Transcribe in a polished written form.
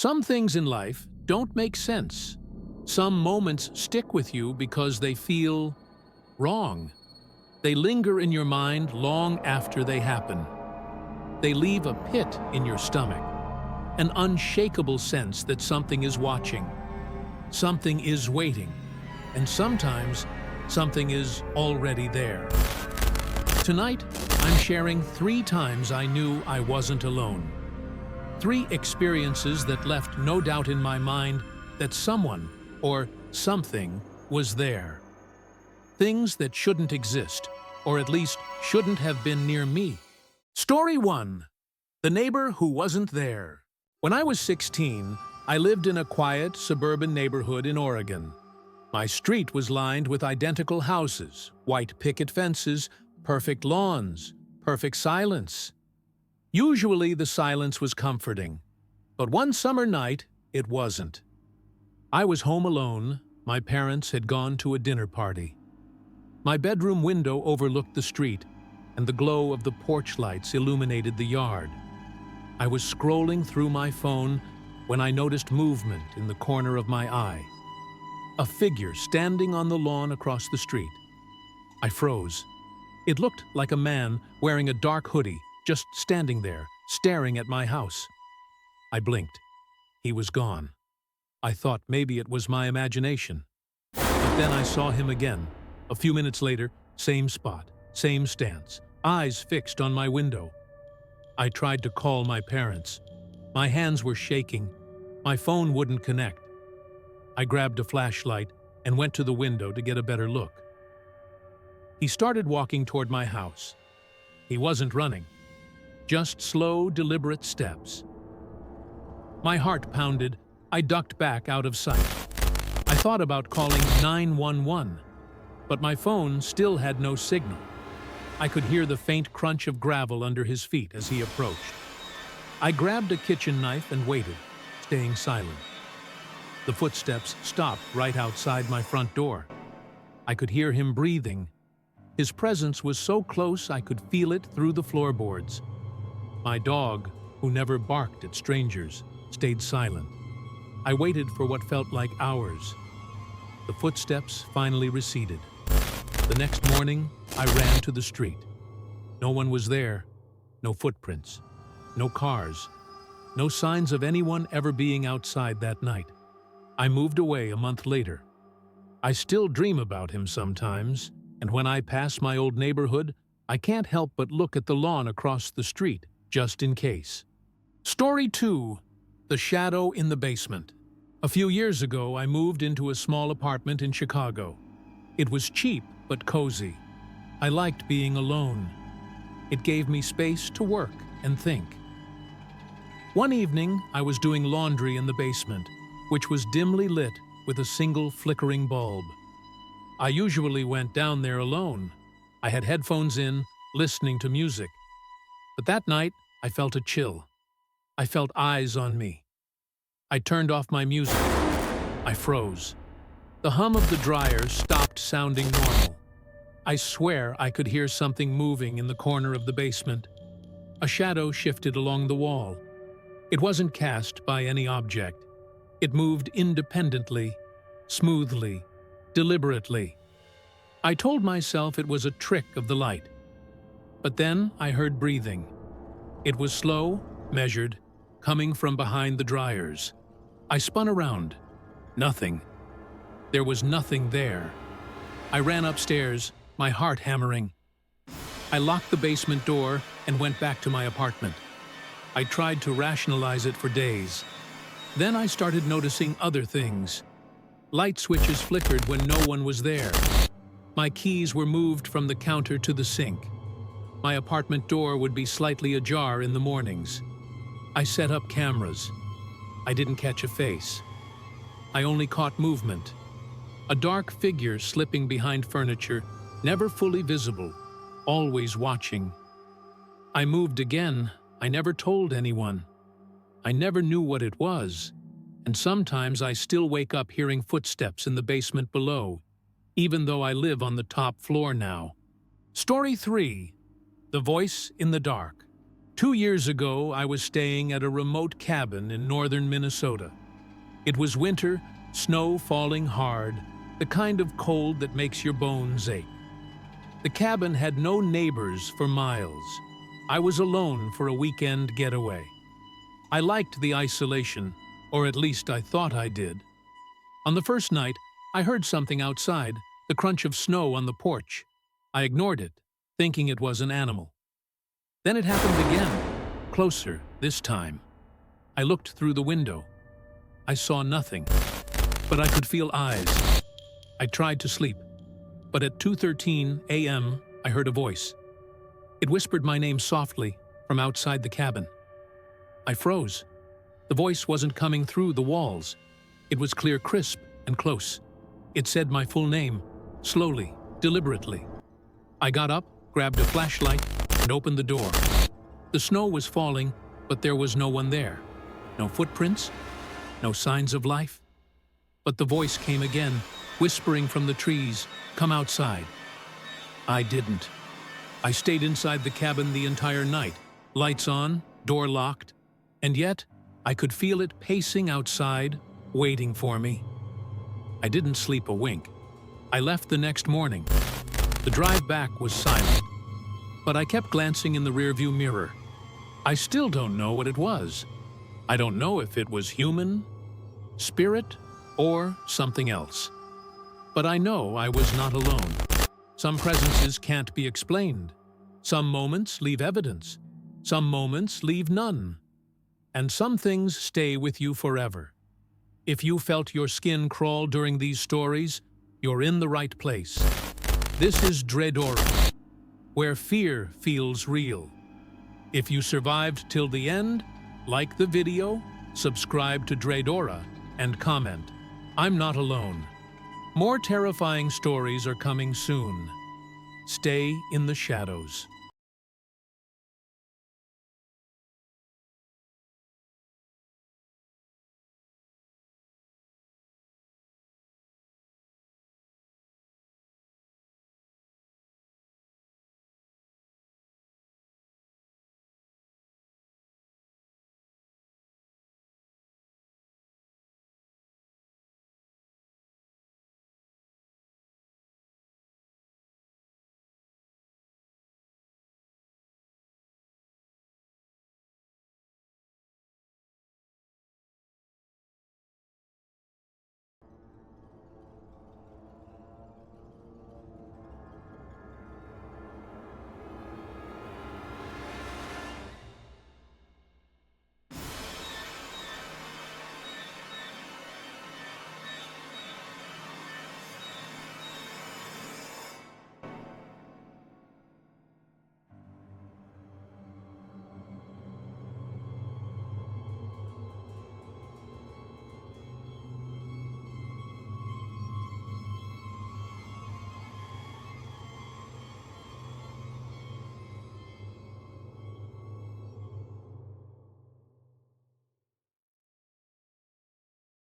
Some things in life don't make sense. Some moments stick with you because they feel wrong. They linger in your mind long after they happen. They leave a pit in your stomach, an unshakable sense that something is watching, something is waiting, and sometimes something is already there. Tonight, I'm sharing 3 times I knew I wasn't alone. 3 experiences that left no doubt in my mind that someone or something was there. Things that shouldn't exist, or at least shouldn't have been near me. Story 1. The neighbor who wasn't there. When I was 16, I lived in a quiet, suburban neighborhood in Oregon. My street was lined with identical houses, white picket fences, perfect lawns, perfect silence. Usually the silence was comforting, but one summer night it wasn't. I was home alone. My parents had gone to a dinner party. My bedroom window overlooked the street, and the glow of the porch lights illuminated the yard. I was scrolling through my phone when I noticed movement in the corner of my eye. A figure standing on the lawn across the street. I froze. It looked like a man wearing a dark hoodie, just standing there, staring at my house. I blinked. He was gone. I thought maybe it was my imagination. But then I saw him again. A few minutes later, same spot, same stance, eyes fixed on my window. I tried to call my parents. My hands were shaking. My phone wouldn't connect. I grabbed a flashlight and went to the window to get a better look. He started walking toward my house. He wasn't running. Just slow, deliberate steps. My heart pounded. I ducked back out of sight. I thought about calling 911, but my phone still had no signal. I could hear the faint crunch of gravel under his feet as he approached. I grabbed a kitchen knife and waited, staying silent. The footsteps stopped right outside my front door. I could hear him breathing. His presence was so close I could feel it through the floorboards. My dog, who never barked at strangers, stayed silent. I waited for what felt like hours. The footsteps finally receded. The next morning, I ran to the street. No one was there. No footprints. No cars. No signs of anyone ever being outside that night. I moved away a month later. I still dream about him sometimes, and when I pass my old neighborhood, I can't help but look at the lawn across the street, just in case. Story 2. The shadow in the basement. A few years ago, I moved into a small apartment in Chicago. It was cheap but cozy. I liked being alone. It gave me space to work and think. One evening, I was doing laundry in the basement, which was dimly lit with a single flickering bulb. I usually went down there alone. I had headphones in, listening to music. But that night, I felt a chill. I felt eyes on me. I turned off my music. I froze. The hum of the dryer stopped sounding normal. I swear I could hear something moving in the corner of the basement. A shadow shifted along the wall. It wasn't cast by any object. It moved independently, smoothly, deliberately. I told myself it was a trick of the light. But then I heard breathing. It was slow, measured, coming from behind the dryers. I spun around. Nothing. There was nothing there. I ran upstairs, my heart hammering. I locked the basement door and went back to my apartment. I tried to rationalize it for days. Then I started noticing other things. Light switches flickered when no one was there. My keys were moved from the counter to the sink. My apartment door would be slightly ajar in the mornings. I set up cameras. I didn't catch a face. I only caught movement. A dark figure slipping behind furniture, never fully visible, always watching. I moved again. I never told anyone. I never knew what it was, and sometimes I still wake up hearing footsteps in the basement below, even though I live on the top floor now. Story 3. The voice in the dark. 2 years ago, I was staying at a remote cabin in northern Minnesota. It was winter, snow falling hard, the kind of cold that makes your bones ache. The cabin had no neighbors for miles. I was alone for a weekend getaway. I liked the isolation, or at least I thought I did. On the first night, I heard something outside, the crunch of snow on the porch. I ignored it, thinking it was an animal. Then it happened again, closer this time. I looked through the window. I saw nothing, but I could feel eyes. I tried to sleep, but at 2:13 a.m., I heard a voice. It whispered my name softly from outside the cabin. I froze. The voice wasn't coming through the walls. It was clear, crisp, and close. It said my full name, slowly, deliberately. I got up, grabbed a flashlight, and opened the door. The snow was falling, but there was no one there. No footprints, no signs of life. But the voice came again, whispering from the trees, "Come outside." I didn't. I stayed inside the cabin the entire night, lights on, door locked, and yet I could feel it pacing outside, waiting for me. I didn't sleep a wink. I left the next morning. The drive back was silent, but I kept glancing in the rearview mirror. I still don't know what it was. I don't know if it was human, spirit, or something else. But I know I was not alone. Some presences can't be explained. Some moments leave evidence. Some moments leave none. And some things stay with you forever. If you felt your skin crawl during these stories, you're in the right place. This is Dreadora, where fear feels real. If you survived till the end, like the video, subscribe to Dreadora, and comment, "I'm not alone." More terrifying stories are coming soon. Stay in the shadows.